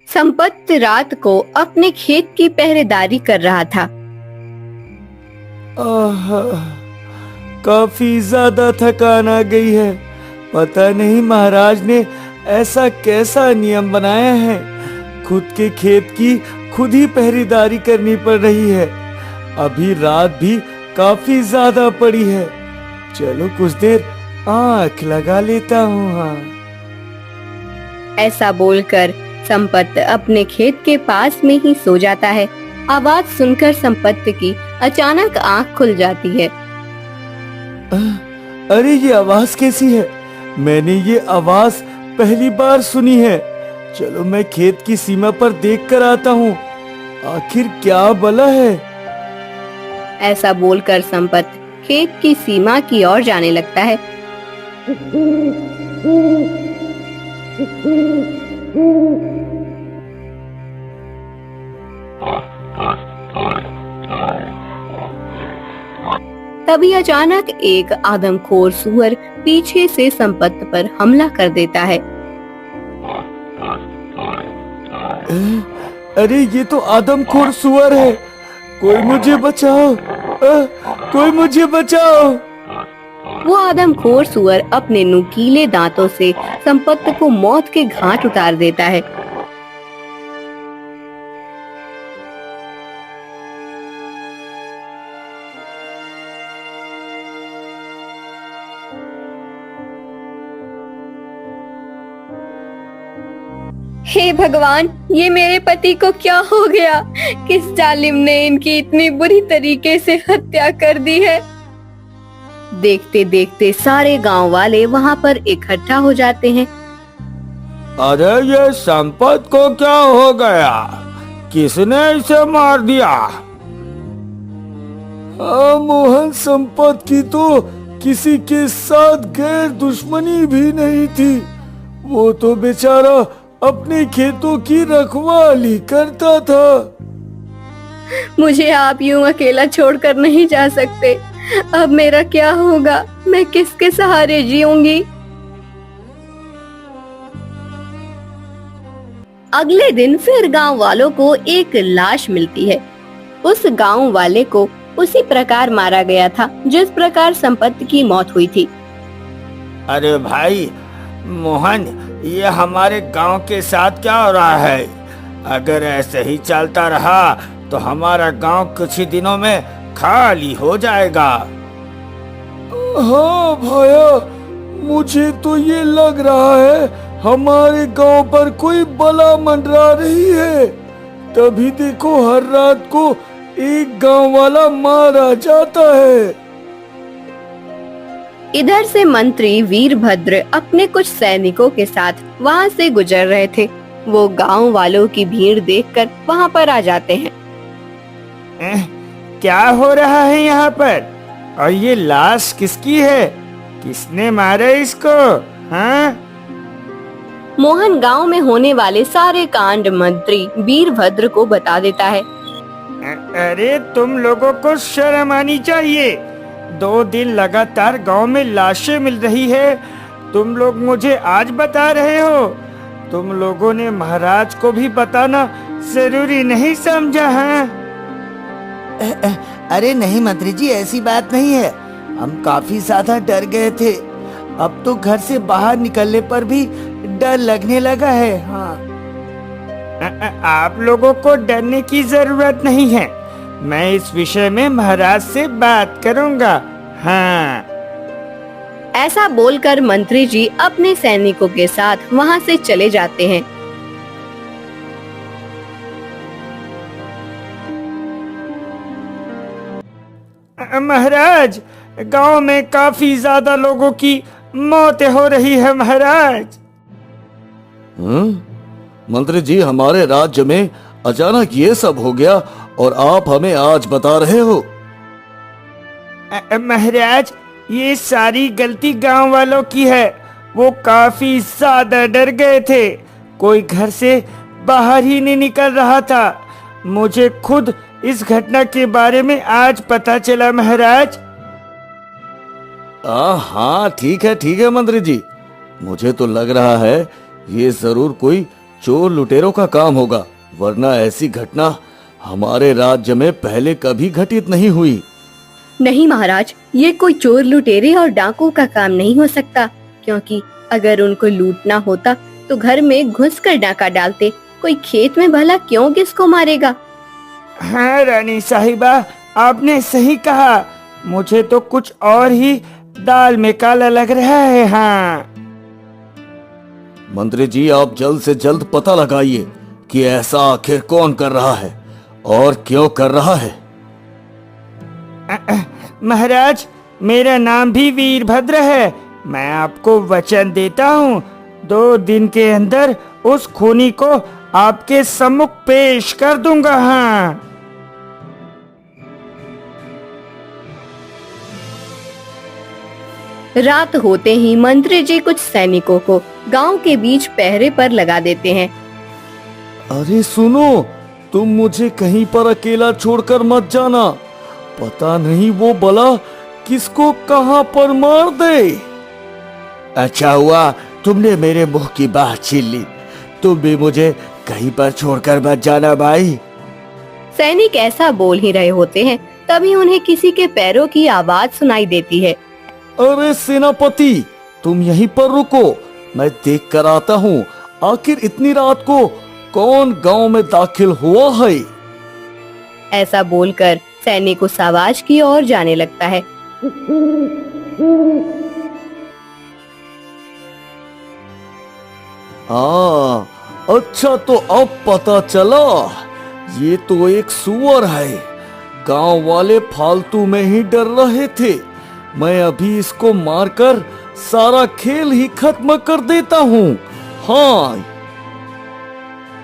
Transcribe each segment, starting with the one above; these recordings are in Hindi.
संपत रात को अपने खेत की पहरेदारी कर रहा था। काफी ज्यादा थकान आ गई है। पता नहीं महाराज ने ऐसा कैसा नियम बनाया है, खुद के खेत की खुद ही पहरेदारी करनी पड़ रही है। अभी रात भी काफी ज्यादा पड़ी है। चलो कुछ देर आंख लगा लेता हूँ। हाँ, ऐसा बोलकर संपत अपने खेत के पास में ही सो जाता है। आवाज सुनकर संपत की अचानक आंख खुल जाती है। अरे ये आवाज कैसी है? मैंने ये आवाज पहली बार सुनी है। चलो मैं खेत की सीमा पर देख कर आता हूँ, आखिर क्या भला है। ऐसा बोलकर संपत खेत की सीमा की ओर जाने लगता है। तभी अचानक एक आदमखोर सुअर पीछे से संपत पर हमला कर देता है। अरे ये तो आदमखोर सुअर है। कोई मुझे बचाओ, कोई मुझे बचाओ। वो आदमखोर सुअर अपने नुकीले दांतों से संपत को मौत के घाट उतार देता है। हे भगवान, ये मेरे पति को क्या हो गया? किस जालिम ने इनकी इतनी बुरी तरीके से हत्या कर दी है? देखते देखते सारे गांव वाले वहां पर इकट्ठा हो जाते हैं। अरे ये संपत को क्या हो गया? किसने इसे मार दिया? मोहन, संपत की तो किसी के साथ गैर दुश्मनी भी नहीं थी। वो तो बेचारा अपने खेतों की रखवाली करता था। मुझे आप यूं अकेला छोड़कर नहीं जा सकते। अब मेरा क्या होगा? मैं किसके सहारे जीऊंगी? अगले दिन फिर गांव वालों को एक लाश मिलती है। उस गांव वाले को उसी प्रकार मारा गया था जिस प्रकार संपत्ति की मौत हुई थी। अरे भाई मोहन, ये हमारे गांव के साथ क्या हो रहा है? अगर ऐसे ही चलता रहा तो हमारा गांव कुछ ही दिनों में खाली हो जाएगा। हाँ भाया, मुझे तो ये लग रहा है हमारे गांव पर कोई बला मंडरा रही है। तभी देखो हर रात को एक गांव वाला मारा जाता है। इधर से मंत्री वीरभद्र अपने कुछ सैनिकों के साथ वहां से गुजर रहे थे। वो गांव वालों की भीड़ देखकर वहां पर आ जाते हैं। क्या हो रहा है यहाँ पर? और ये लाश किसकी है? किसने मारा इसको? हाँ? मोहन गांव में होने वाले सारे कांड मंत्री वीरभद्र को बता देता है। अरे तुम लोगों को शर्म आनी चाहिए। 2 दिन लगातार गांव में लाशें मिल रही है, तुम लोग मुझे आज बता रहे हो? तुम लोगों ने महाराज को भी बताना जरूरी नहीं समझा है? अरे नहीं मंत्री जी, ऐसी बात नहीं है। हम काफी ज्यादा डर गए थे। अब तो घर से बाहर निकलने पर भी डर लगने लगा है। हाँ, आप लोगों को डरने की जरूरत नहीं है। मैं इस विषय में महाराज से बात करूंगा। हाँ। ऐसा बोलकर मंत्री जी अपने सैनिकों के साथ वहां से चले जाते हैं। महाराज, गांव में काफी ज्यादा लोगों की मौतें हो रही है महाराज। मंत्री जी, हमारे राज्य में अचानक ये सब हो गया और आप हमें आज बता रहे हो? महाराज, ये सारी गलती गांव वालों की है। वो काफी ज्यादा डर गए थे। कोई घर से बाहर ही नहीं निकल रहा था। मुझे खुद इस घटना के बारे में आज पता चला महाराज। हाँ ठीक है मंत्री जी। मुझे तो लग रहा है ये जरूर कोई चोर लुटेरों का काम होगा, वरना ऐसी घटना हमारे राज्य में पहले कभी घटित नहीं हुई। नहीं महाराज, ये कोई चोर लुटेरे और डाकुओं का काम नहीं हो सकता, क्योंकि अगर उनको लूटना होता तो घर में घुसकर डाका डालते। कोई खेत में भला क्यों किसको मारेगा? हाँ रानी साहिबा, आपने सही कहा। मुझे तो कुछ और ही दाल में काला लग रहा है। हाँ मंत्री जी, आप जल्द से जल्द पता लगाइए कि ऐसा आखिर कौन कर रहा है और क्यों कर रहा है। महाराज, मेरा नाम भी वीरभद्र है। मैं आपको वचन देता हूँ, 2 दिन के अंदर उस खूनी को आपके सम्मुख पेश कर दूंगा। हाँ रात होते ही मंत्री जी कुछ सैनिकों को गांव के बीच पहरे पर लगा देते हैं। अरे सुनो, तुम मुझे कहीं पर अकेला छोड़कर मत जाना। पता नहीं वो बला किसको कहां पर मार दे। अच्छा हुआ तुमने मेरे मुंह की बात छीन ली। तुम भी मुझे कहीं पर छोड़कर मत जाना भाई। सैनिक ऐसा बोल ही रहे होते हैं, तभी उन्हें किसी के पैरों की आवाज सुनाई देती है। अरे सेनापति, तुम यहीं पर रुको, मैं देख कर आता हूँ आखिर इतनी रात को कौन गांव में दाखिल हुआ है। ऐसा बोलकर सैनिक उस आवाज की ओर जाने लगता है। अच्छा, तो अब पता चला, ये तो एक सुअर है। गांव वाले फालतू में ही डर रहे थे। मैं अभी इसको मारकर सारा खेल ही खत्म कर देता हूँ। हाँ।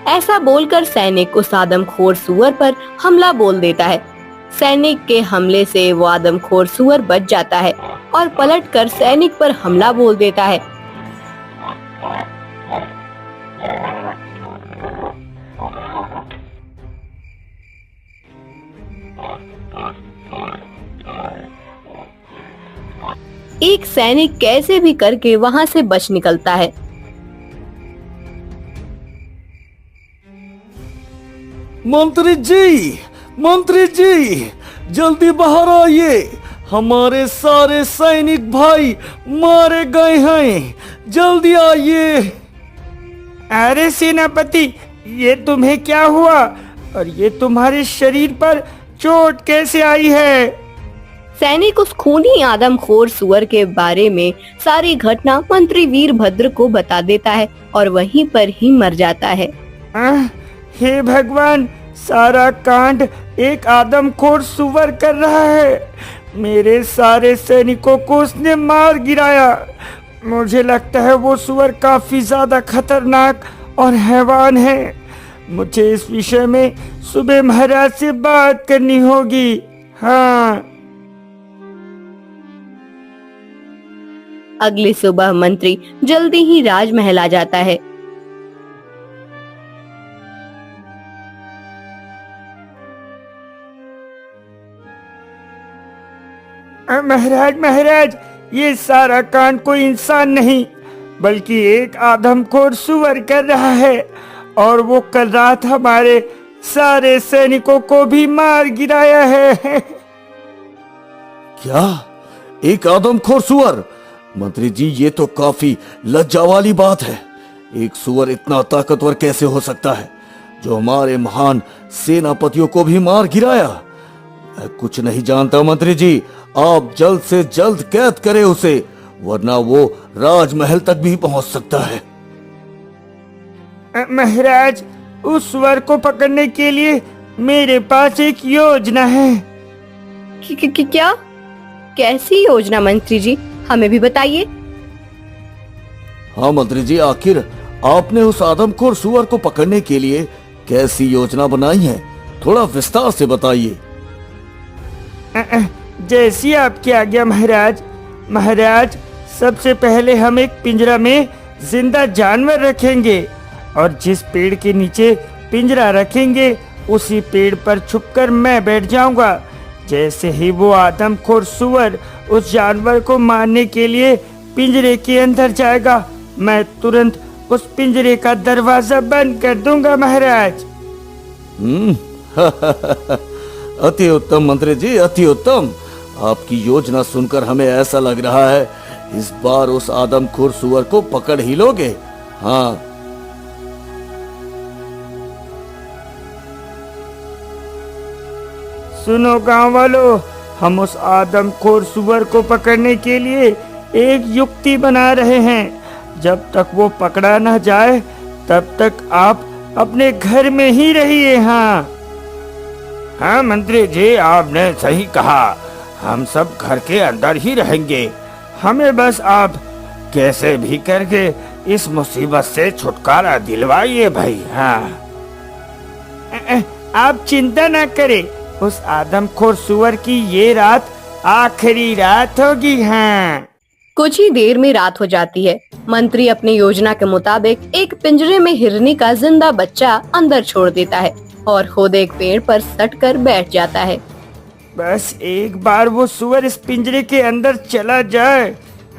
ऐसा बोलकर सैनिक उस आदमखोर सुअर पर हमला बोल देता है। सैनिक के हमले से वो आदमखोर सुअर बच जाता है और पलटकर सैनिक पर हमला बोल देता है। एक सैनिक कैसे भी करके वहां से बच निकलता है। मंत्री जी, जल्दी बाहर आइए। हमारे सारे सैनिक भाई मारे गए हैं, जल्दी आइए। अरे सेनापति, ये तुम्हें क्या हुआ और ये तुम्हारे शरीर पर चोट कैसे आई है? सैनिक उस खूनी आदमखोर सुअर के बारे में सारी घटना मंत्री वीरभद्र को बता देता है और वहीं पर ही मर जाता है। हे भगवान, सारा कांड एक आदमखोर सुअर कर रहा है। मेरे सारे सैनिकों को उसने मार गिराया। मुझे लगता है वो सुअर काफी ज्यादा खतरनाक और हैवान है। मुझे इस विषय में सुबह महाराज से बात करनी होगी। हाँ। अगली सुबह मंत्री जल्दी ही राजमहल आ जाता है। महाराज, ये सारा कांड कोई इंसान नहीं बल्कि एक आदमखोर सुअर कर रहा है और वो कल रात हमारे सारे सैनिकों को भी मार गिराया है। क्या? एक आदमखोर सुअर? मंत्री जी, ये तो काफी लज्जा वाली बात है। एक सुअर इतना ताकतवर कैसे हो सकता है जो हमारे महान सेनापतियों को भी मार गिराया? मैं कुछ नहीं जानता मंत्री जी, आप जल्द से जल्द कैद करें उसे, वरना वो राजमहल तक भी पहुंच सकता है। महाराज, उस सुअर को पकड़ने के लिए मेरे पास एक योजना है। क्या? कैसी योजना मंत्री जी, हमें भी बताइए। हाँ मंत्री जी, आखिर आपने उस आदमखोर सुअर को पकड़ने के लिए कैसी योजना बनाई है? थोड़ा विस्तार से बताइए। जैसी आपकी आज्ञा महाराज। महाराज, सबसे पहले हम एक पिंजरा में जिंदा जानवर रखेंगे और जिस पेड़ के नीचे पिंजरा रखेंगे उसी पेड़ पर छुपकर मैं बैठ जाऊंगा। जैसे ही वो आदमखोर सुअर उस जानवर को मारने के लिए पिंजरे के अंदर जाएगा, मैं तुरंत उस पिंजरे का दरवाजा बंद कर दूंगा महाराज। अति उत्तम मंत्री जी, अति उत्तम। आपकी योजना सुनकर हमें ऐसा लग रहा है इस बार उस आदमखोर सुअर को पकड़ ही लोगे। हाँ, सुनो गांव वालों, हम उस आदमखोर सुअर को पकड़ने के लिए एक युक्ति बना रहे हैं। जब तक वो पकड़ा न जाए तब तक आप अपने घर में ही रहिए। हाँ मंत्री जी, आपने सही कहा, हम सब घर के अंदर ही रहेंगे। हमें बस आप कैसे भी करके इस मुसीबत से छुटकारा दिलवाइए भाई। हाँ, आप चिंता ना करें, उस आदमखोर सुअर की ये रात आखिरी रात होगी। हाँ, कुछ ही देर में रात हो जाती है। मंत्री अपनी योजना के मुताबिक एक पिंजरे में हिरनी का जिंदा बच्चा अंदर छोड़ देता है और खुद एक पेड़ पर सट कर बैठ जाता है। बस एक बार वो सुअर इस पिंजरे के अंदर चला जाए,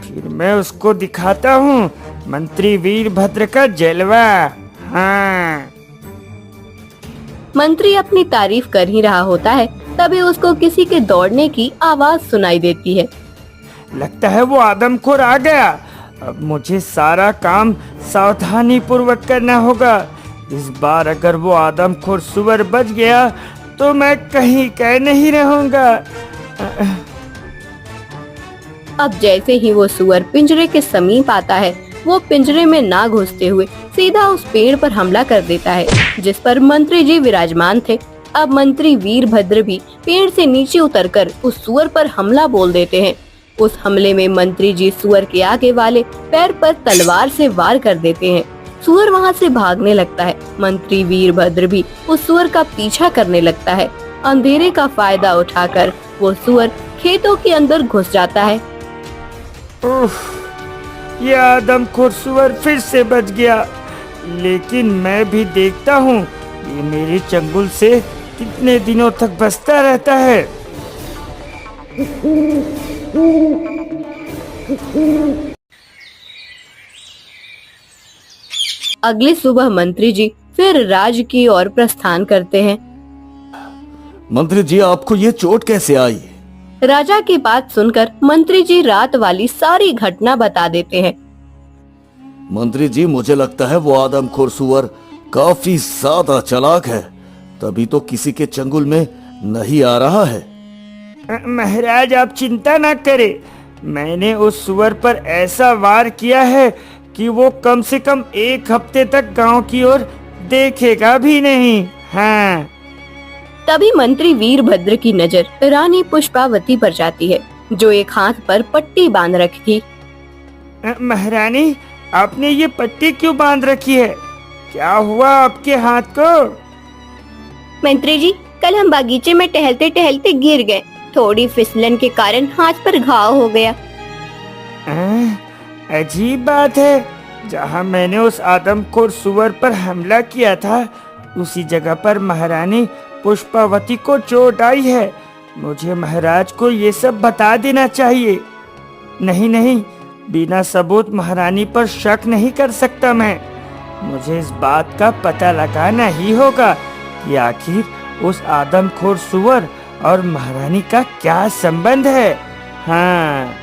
फिर मैं उसको दिखाता हूँ मंत्री वीरभद्र का जलवा। हाँ, मंत्री अपनी तारीफ कर ही रहा होता है, तभी उसको किसी के दौड़ने की आवाज सुनाई देती है। लगता है वो आदमखोर आ गया। अब मुझे सारा काम सावधानी पूर्वक करना होगा। इस बार अगर वो आदमखोर सुअर बच गया तो मैं कहीं कह नहीं रहूंगा। अब जैसे ही वो सुअर पिंजरे के समीप आता है, वो पिंजरे में ना घुसते हुए सीधा उस पेड़ पर हमला कर देता है जिस पर मंत्री जी विराजमान थे। अब मंत्री वीरभद्र भी पेड़ से नीचे उतरकर उस सुअर पर हमला बोल देते हैं। उस हमले में मंत्री जी सुअर के आगे वाले पैर पर तलवार से वार कर देते हैं। सुअर वहां से भागने लगता है। मंत्री वीरभद्र भी उस सुअर का पीछा करने लगता है। अंधेरे का फायदा उठाकर वो सुअर खेतों के अंदर घुस जाता है। ये आदमखोर सुअर फिर से बच गया, लेकिन मैं भी देखता हूँ ये मेरे चंगुल से कितने दिनों तक बचता रहता है। अगली सुबह मंत्री जी फिर राज की ओर प्रस्थान करते हैं। मंत्री जी, आपको ये चोट कैसे आई? राजा की बात सुनकर मंत्री जी रात वाली सारी घटना बता देते हैं। मंत्री जी, मुझे लगता है वो आदमखोर सुअर काफी ज्यादा चालाक है, तभी तो किसी के चंगुल में नहीं आ रहा है। महाराज, आप चिंता ना करें, मैंने उस सुअर पर ऐसा वार किया है कि वो कम से कम 1 हफ्ते तक गांव की ओर देखेगा भी नहीं। हाँ, तभी मंत्री वीरभद्र की नजर रानी पुष्पावती पर जाती है, जो एक हाथ पर पट्टी बांध रखी थी। महारानी, आपने ये पट्टी क्यों बांध रखी है? क्या हुआ आपके हाथ को? मंत्री जी, कल हम बागीचे में टहलते टहलते गिर गए, थोड़ी फिसलन के कारण हाथ पर घाव हो गया। अजीब बात है, जहाँ मैंने उस आदमखोर सुअर पर हमला किया था उसी जगह पर महारानी पुष्पावती को चोट आई है। मुझे महाराज को ये सब बता देना चाहिए। नहीं नहीं, बिना सबूत महारानी पर शक नहीं कर सकता मैं। मुझे इस बात का पता लगाना ही होगा कि आखिर उस आदमखोर सुअर और महारानी का क्या संबंध है। हाँ,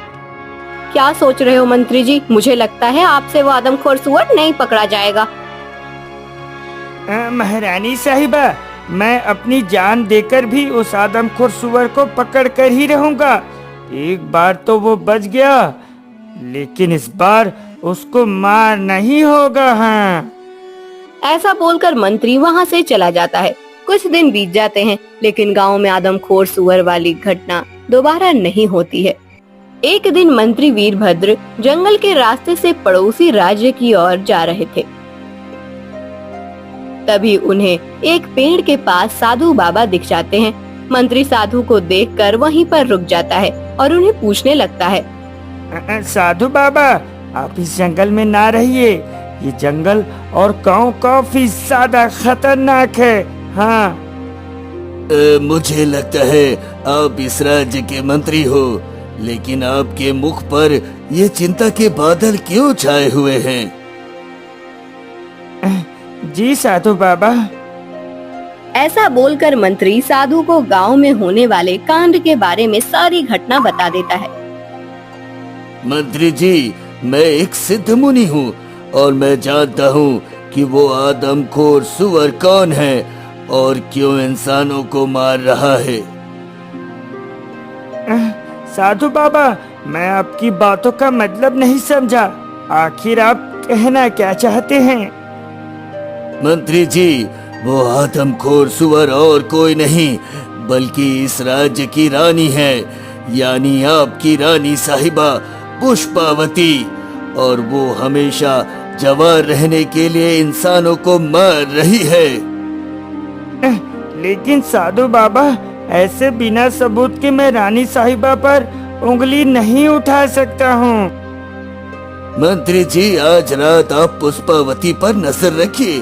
क्या सोच रहे हो मंत्री जी? मुझे लगता है आपसे वो आदमखोर सुअर नहीं पकड़ा जाएगा। महारानी साहिबा, मैं अपनी जान देकर भी उस आदमखोर सुअर को पकड़ कर ही रहूंगा। एक बार तो वो बच गया, लेकिन इस बार उसको मार नहीं होगा। हाँ, ऐसा बोलकर मंत्री वहां से चला जाता है। कुछ दिन बीत जाते हैं, लेकिन गांव में आदमखोर सुअर वाली घटना दोबारा नहीं होती है। एक दिन मंत्री वीरभद्र जंगल के रास्ते से पड़ोसी राज्य की ओर जा रहे थे। तभी उन्हें एक पेड़ के पास साधु बाबा दिख जाते हैं। मंत्री साधु को देखकर वहीं पर रुक जाता है और उन्हें पूछने लगता है, साधु बाबा, आप इस जंगल में ना रहिए, ये जंगल और गांव काफी ज्यादा खतरनाक है। हाँ, मुझे लगता है आप इस राज्य के मंत्री हो, लेकिन आपके मुख पर ये चिंता के बादल क्यों छाए हुए हैं? जी साधु बाबा। ऐसा बोलकर मंत्री साधु को गांव में होने वाले कांड के बारे में सारी घटना बता देता है। मंत्री जी, मैं एक सिद्ध मुनि हूँ और मैं जानता हूँ कि वो आदमखोर सुअर कौन है और क्यों इंसानों को मार रहा है। साधु बाबा, मैं आपकी बातों का मतलब नहीं समझा। आखिर आप कहना क्या चाहते हैं? मंत्री जी, वो आदमखोर सुअर और कोई नहीं बल्कि इस राज्य की रानी है, यानी आपकी रानी साहिबा पुष्पावती, और वो हमेशा जवान रहने के लिए इंसानों को मार रही है। लेकिन साधु बाबा, ऐसे बिना सबूत के मैं रानी साहिबा पर उंगली नहीं उठा सकता हूँ। मंत्री जी, आज रात आप पुष्पावती पर नजर रखिए।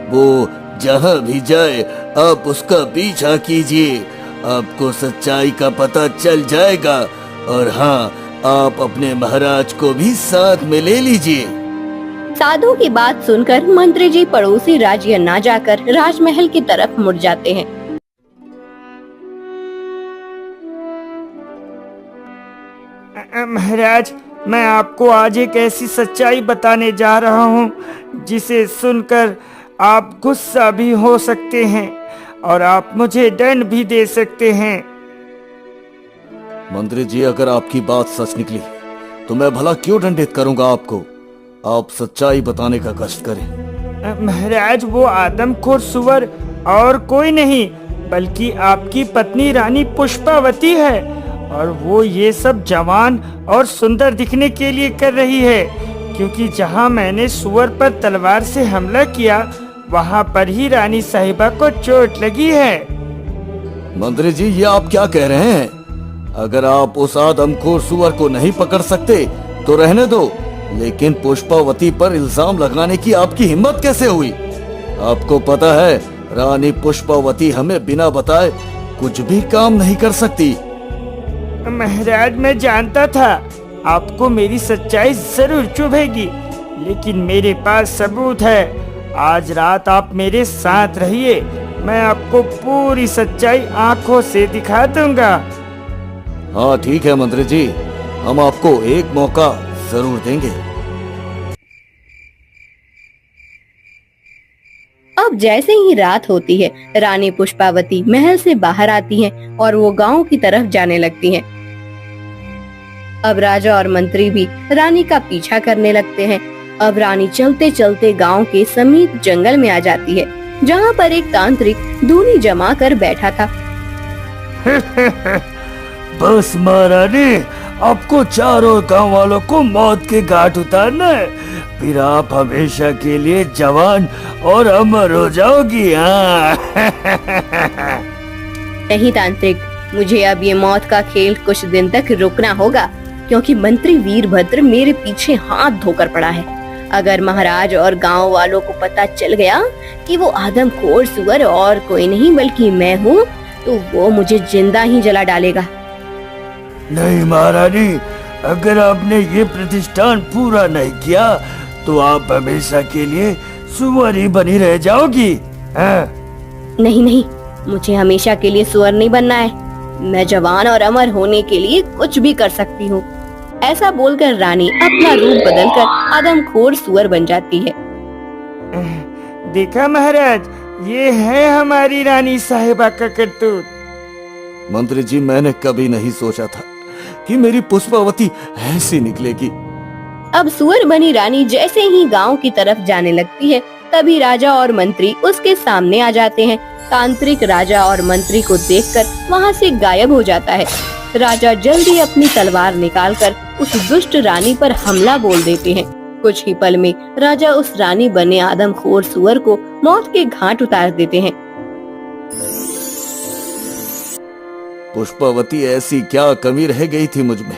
वो जहाँ भी जाए आप उसका पीछा कीजिए, आपको सच्चाई का पता चल जाएगा। और हाँ, आप अपने महाराज को भी साथ में ले लीजिए। साधु की बात सुनकर मंत्री जी पड़ोसी राज्य न जाकर राजमहल की तरफ मुड़ जाते हैं। महाराज, मैं आपको आज एक ऐसी सच्चाई बताने जा रहा हूँ जिसे सुनकर आप गुस्सा भी हो सकते हैं और आप मुझे दंड भी दे सकते हैं। मंत्री जी, अगर आपकी बात सच निकली तो मैं भला क्यों दंडित करूंगा आपको? आप सच्चाई बताने का कष्ट करें। महाराज, वो आदमखोर सुअर और कोई नहीं बल्कि आपकी पत्नी रानी पुष्पावती है, और वो ये सब जवान और सुंदर दिखने के लिए कर रही है, क्योंकि जहाँ मैंने सुअर पर तलवार से हमला किया वहाँ पर ही रानी साहिबा को चोट लगी है। मंत्री जी, ये आप क्या कह रहे हैं? अगर आप उस आदमखोर सुअर को नहीं पकड़ सकते तो रहने दो, लेकिन पुष्पावती पर इल्जाम लगाने की आपकी हिम्मत कैसे हुई? आपको पता है रानी पुष्पावती हमें बिना बताए कुछ भी काम नहीं कर सकती। महाराज, मैं जानता था आपको मेरी सच्चाई जरूर चुभेगी, लेकिन मेरे पास सबूत है। आज रात आप मेरे साथ रहिए, मैं आपको पूरी सच्चाई आंखों से दिखा दूंगा। हाँ ठीक है मंत्री जी, हम आपको एक मौका जरूर देंगे। अब जैसे ही रात होती है, रानी पुष्पावती महल से बाहर आती हैं और वो गांव की तरफ जाने लगती हैं। अब राजा और मंत्री भी रानी का पीछा करने लगते हैं। अब रानी चलते चलते गांव के समीप जंगल में आ जाती है, जहां पर एक तांत्रिक धूनी जमा कर बैठा था। बस महारानी, आपको चारों गांव वालों को मौत के घाट उतारना है, फिर आप हमेशा के लिए जवान और अमर हो जाओगी। हाँ। नहीं तांत्रिक, मुझे अब ये मौत का खेल कुछ दिन तक रुकना होगा, क्योंकि मंत्री वीरभद्र मेरे पीछे हाथ धोकर पड़ा है। अगर महाराज और गांव वालों को पता चल गया कि वो आदमखोर सुअर और कोई नहीं बल्कि मैं हूँ, तो वो मुझे जिंदा ही जला डालेगा। नहीं महारानी, अगर आपने ये प्रतिष्ठान पूरा नहीं किया तो आप हमेशा के लिए सुअर ही बनी रह जाओगी। नहीं नहीं, मुझे हमेशा के लिए सुअर नहीं बनना है। मैं जवान और अमर होने के लिए कुछ भी कर सकती हूँ। ऐसा बोलकर रानी अपना रूप बदलकर आदमखोर सुअर बन जाती है। देखा महाराज, ये है हमारी रानी साहिबा का करतूत। मंत्री जी, मैंने कभी नहीं सोचा था कि मेरी पुष्पावती ऐसी निकलेगी। अब सुअर बनी रानी जैसे ही गांव की तरफ जाने लगती है, तभी राजा और मंत्री उसके सामने आ जाते हैं। तांत्रिक राजा और मंत्री को देखकर वहां से गायब हो जाता है। राजा जल्दी अपनी तलवार निकालकर उस दुष्ट रानी पर हमला बोल देते हैं। कुछ ही पल में राजा उस रानी बने आदमखोर सुअर को मौत के घाट उतार देते हैं। पुष्पावती, ऐसी क्या कमी रह गई थी मुझ में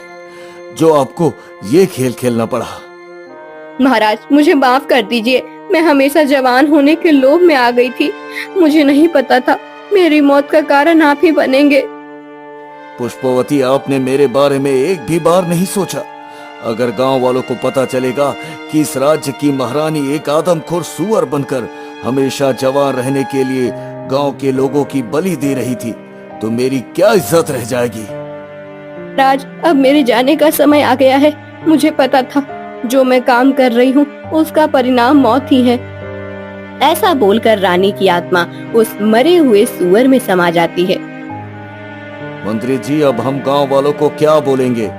जो आपको ये खेल खेलना पड़ा? महाराज, मुझे माफ कर दीजिए, मैं हमेशा जवान होने के लोभ में आ गई थी। मुझे नहीं पता था मेरी मौत का कारण आप ही बनेंगे। पुष्पवती, आपने मेरे बारे में एक भी बार नहीं सोचा। अगर गांव वालों को पता चलेगा कि इस राज्य की महारानी एक आदमखोर सूअर बनकर हमेशा जवान रहने के लिए गांव के लोगों की बलि दे रही थी, तो मेरी क्या इज्जत रह जाएगी। राज, अब मेरे जाने का समय आ गया है। मुझे पता था जो मैं काम कर रही हूँ उसका परिणाम मौत ही है। ऐसा बोलकर रानी की आत्मा उस मरे हुए सूअर में समा जाती है। मंत्री जी, अब हम गांव वालों को क्या बोलेंगे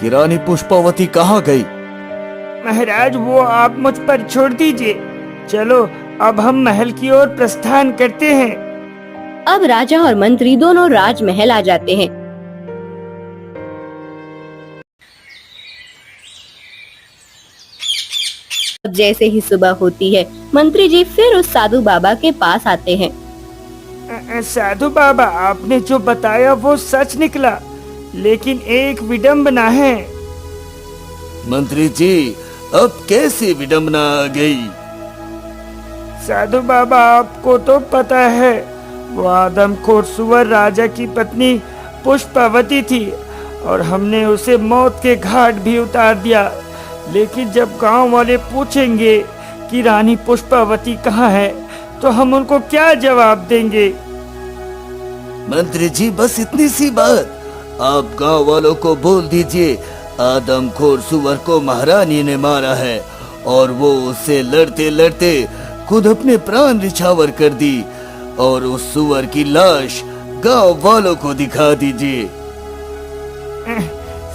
कि रानी पुष्पावती कहाँ गई? महाराज, वो आप मुझ पर छोड़ दीजिए। चलो अब हम महल की ओर प्रस्थान करते हैं। अब राजा और मंत्री दोनों राजमहल आ जाते हैं। जैसे ही सुबह होती है, मंत्री जी फिर उस साधु बाबा के पास आते हैं। साधु बाबा, आपने जो बताया वो सच निकला, लेकिन एक विडंबना है। मंत्री जी, अब कैसी विडंबना आ गई? साधु बाबा, आपको तो पता है वो आदमखोर सुअर राजा की पत्नी पुष्पावती थी और हमने उसे मौत के घाट भी उतार दिया। लेकिन जब गांव वाले पूछेंगे कि रानी पुष्पावती कहाँ है, तो हम उनको क्या जवाब देंगे? मंत्री जी, बस इतनी सी बात। आप गांव वालों को बोल दीजिए आदमखोर सुअर को महारानी ने मारा है और वो उससे लड़ते लड़ते खुद अपने प्राण निछावर कर दी, और उस सुअर की लाश गांव वालों को दिखा दीजिए।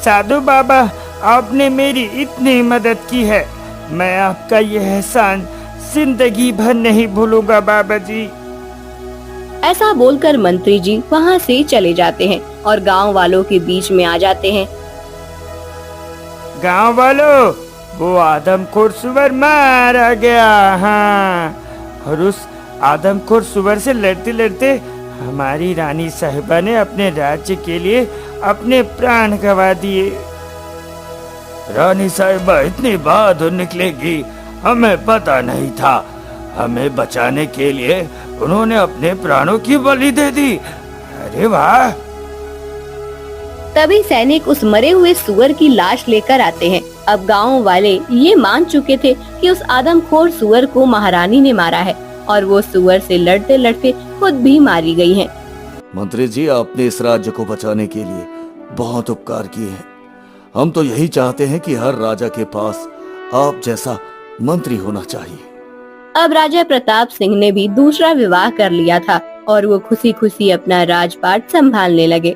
साधु बाबा, आपने मेरी इतनी मदद की है, मैं आपका यह एहसान जिंदगी भर नहीं भूलूंगा बाबा जी। ऐसा बोलकर मंत्री जी वहाँ से चले जाते हैं और गांव वालों के बीच में आ जाते हैं। गांव वालों, वो आदमखोर सुअर मारा गया। हाँ, और उस आदमखोर सुअर से लड़ते लड़ते हमारी रानी साहिबा ने अपने राज्य के लिए अपने प्राण गंवा दिए। रानी साहिबा इतनी बहादुर निकलेगी, हमें पता नहीं था। हमें बचाने के लिए उन्होंने अपने प्राणों की बलि दे दी। अरे वाह! तभी सैनिक उस मरे हुए सुअर की लाश लेकर आते हैं। अब गांव वाले ये मान चुके थे कि उस आदमखोर सुअर को महारानी ने मारा है और वो सुअर से लड़ते लड़ते खुद भी मारी गई है। मंत्री जी, आपने इस राज्य को बचाने के लिए बहुत उपकार किए हैं। हम तो यही चाहते हैं कि हर राजा के पास आप जैसा मंत्री होना चाहिए। अब राजा प्रताप सिंह ने भी दूसरा विवाह कर लिया था और वो खुशी खुशी अपना राजपाट संभालने लगे।